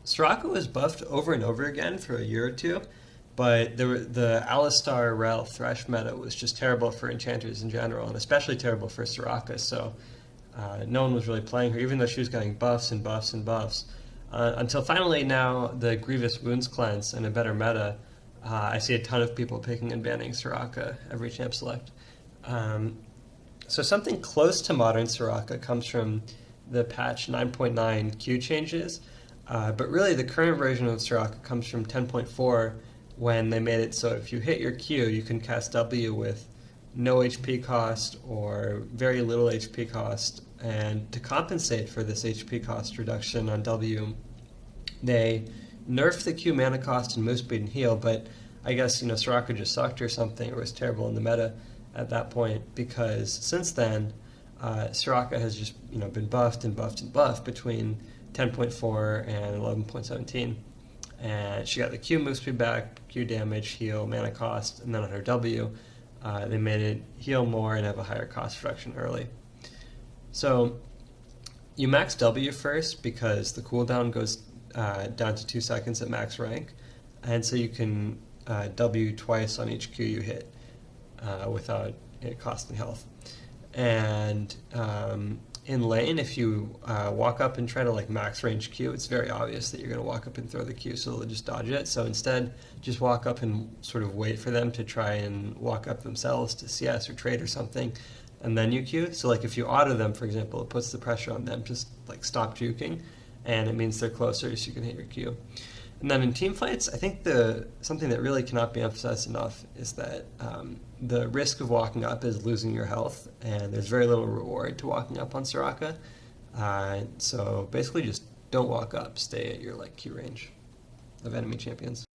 Soraka was buffed over and over again for a year or two, but the Alistar Rel Thresh meta was just terrible for enchanters in general, and especially terrible for Soraka. So no one was really playing her, even though she was getting buffs and buffs and buffs. Until finally now, the Grievous Wounds Cleanse and a better meta, I see a ton of people picking and banning Soraka every champ select. So something close to modern Soraka comes from the patch 9.9 Q changes, but really the current version of Soraka comes from 10.4 when they made it so if you hit your Q, you can cast W with no HP cost or very little HP cost, and to compensate for this HP cost reduction on W, they nerfed the Q mana cost and move speed and heal, but I guess Soraka just sucked or something, or was terrible in the meta at that point, because since then Soraka has just been buffed and buffed and buffed between 10.4 and 11.17, and she got the Q move speed back, Q damage, heal, mana cost, and then on her W they made it heal more and have a higher cost reduction early. So you max W first because the cooldown goes down to 2 seconds at max rank, and so you can W twice on each Q you hit without it costing health. And in lane, if you walk up and try to max range Q, it's very obvious that you're going to walk up and throw the Q, so they'll just dodge it. So instead, just walk up and sort of wait for them to try and walk up themselves to CS or trade or something, and then you Q. So if you auto them, for example, it puts the pressure on them, just stop juking, and it means they're closer so you can hit your Q. And then in team fights, I think something that really cannot be emphasized enough is that the risk of walking up is losing your health, and there's very little reward to walking up on Soraka. So basically just don't walk up, stay at your Q range of enemy champions.